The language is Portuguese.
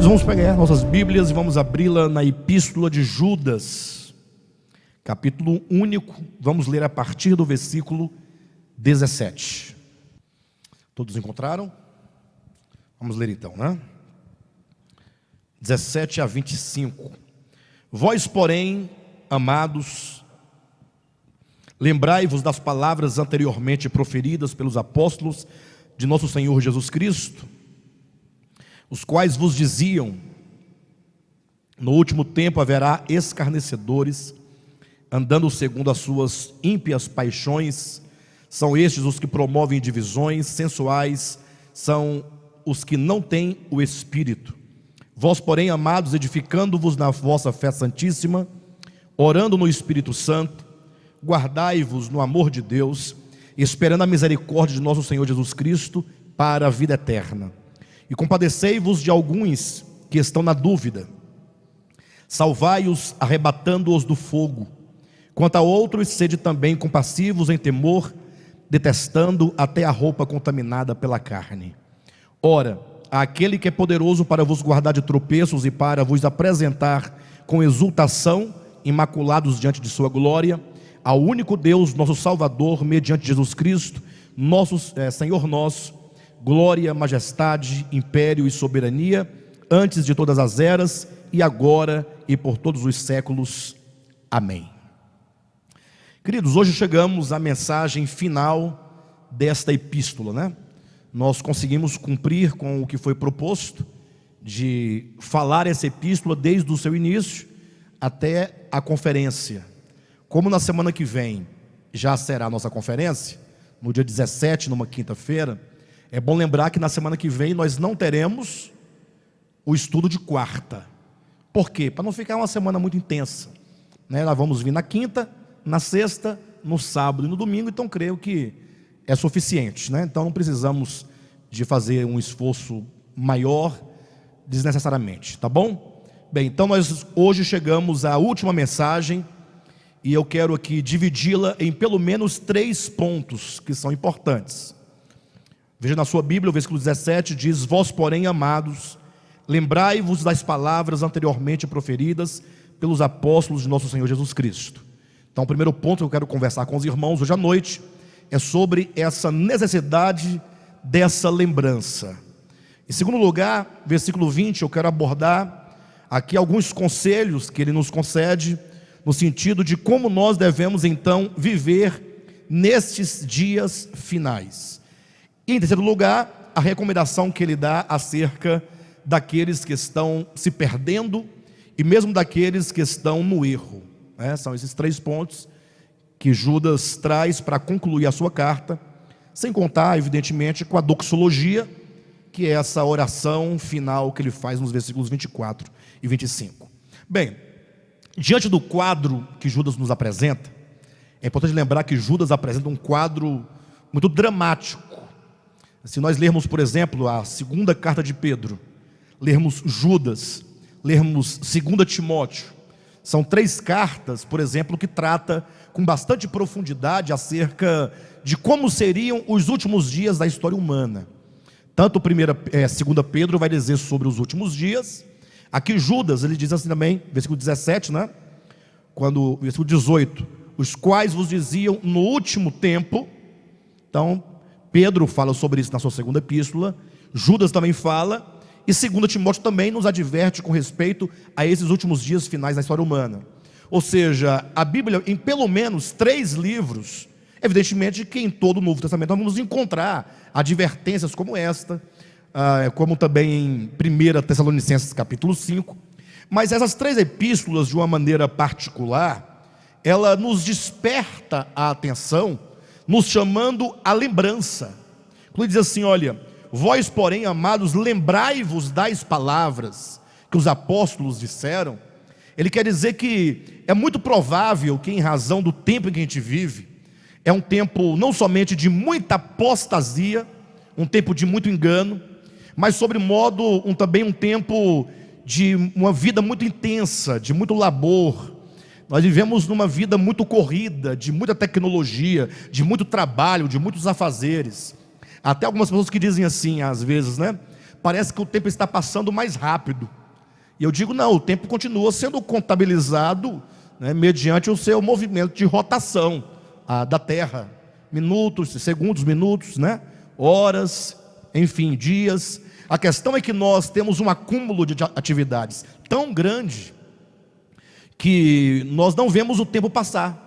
Queridos, vamos pegar nossas Bíblias e vamos abri-la na Epístola de Judas, capítulo único. Vamos ler a partir do versículo 17. Todos encontraram? Vamos ler então, né? 17 a 25. Vós, porém, amados, lembrai-vos das palavras anteriormente proferidas pelos apóstolos de nosso Senhor Jesus Cristo, os quais vos diziam: no último tempo haverá escarnecedores, andando segundo as suas ímpias paixões. São estes os que promovem divisões, sensuais são os que não têm o Espírito. Vós, porém, amados, edificando-vos na vossa fé santíssima, orando no Espírito Santo, guardai-vos no amor de Deus, esperando a misericórdia de nosso Senhor Jesus Cristo para a vida eterna. E compadecei-vos de alguns que estão na dúvida, salvai-os arrebatando-os do fogo. Quanto a outros, sede também compassivos em temor, detestando até a roupa contaminada pela carne. Ora, aquele que é poderoso para vos guardar de tropeços e para vos apresentar com exultação, imaculados diante de sua glória, ao único Deus, nosso Salvador, mediante Jesus Cristo, Senhor nosso, glória, majestade, império e soberania, antes de todas as eras, e agora e por todos os séculos. Amém. Queridos, hoje chegamos à mensagem final desta epístola, né? Nós conseguimos cumprir com o que foi proposto, de falar essa epístola desde o seu início até a conferência. Como na semana que vem já será a nossa conferência, no dia 17, numa quinta-feira, é bom lembrar que na semana que vem nós não teremos o estudo de quarta. Por quê? Para não ficar uma semana muito intensa, né? Nós vamos vir na quinta, na sexta, no sábado e no domingo, então creio que é suficiente, né? Então não precisamos de fazer um esforço maior desnecessariamente, tá bom? Bem, então nós hoje chegamos à última mensagem e eu quero aqui dividi-la em pelo menos 3 pontos que são importantes. Veja na sua Bíblia, o versículo 17 diz: vós, porém, amados, lembrai-vos das palavras anteriormente proferidas pelos apóstolos de nosso Senhor Jesus Cristo. Então o primeiro ponto que eu quero conversar com os irmãos hoje à noite é sobre essa necessidade dessa lembrança. Em segundo lugar, versículo 20, eu quero abordar aqui alguns conselhos que ele nos concede, no sentido de como nós devemos então viver nestes dias finais. E em terceiro lugar, a recomendação que ele dá acerca daqueles que estão se perdendo e mesmo daqueles que estão no erro, né? São esses 3 pontos que Judas traz para concluir a sua carta, sem contar, evidentemente, com a doxologia, que é essa oração final que ele faz nos versículos 24 e 25. Bem, diante do quadro que Judas nos apresenta, é importante lembrar que Judas apresenta um quadro muito dramático. Se nós lermos, por exemplo, a segunda carta de Pedro, lermos Judas, lermos 2 Timóteo, são 3 cartas, por exemplo, que trata com bastante profundidade acerca de como seriam os últimos dias da história humana. Tanto 2 Pedro vai dizer sobre os últimos dias. Aqui Judas, ele diz assim também, versículo 17, né? Versículo 18, os quais vos diziam no último tempo. Então Pedro fala sobre isso na sua segunda epístola, Judas também fala, e 2 Timóteo também nos adverte com respeito a esses últimos dias finais da história humana. Ou seja, a Bíblia, em pelo menos 3 livros, evidentemente que em todo o Novo Testamento nós vamos encontrar advertências como esta, como também em 1 Tessalonicenses capítulo 5, mas essas 3 epístolas, de uma maneira particular, ela nos desperta a atenção, nos chamando à lembrança. Ele diz assim: olha, vós, porém, amados, lembrai-vos das palavras que os apóstolos disseram. Ele quer dizer que é muito provável que, em razão do tempo em que a gente vive, é um tempo não somente de muita apostasia, um tempo de muito engano, mas sobremodo também um tempo de uma vida muito intensa, de muito labor. Nós vivemos numa vida muito corrida, de muita tecnologia, de muito trabalho, de muitos afazeres. Até algumas pessoas que dizem assim, às vezes, né? parece que o tempo está passando mais rápido. E eu digo, não, o tempo continua sendo contabilizado, né, mediante o seu movimento de rotação da Terra. Minutos, segundos, minutos, né, horas, enfim, dias. A questão é que nós temos um acúmulo de atividades tão grande que nós não vemos o tempo passar.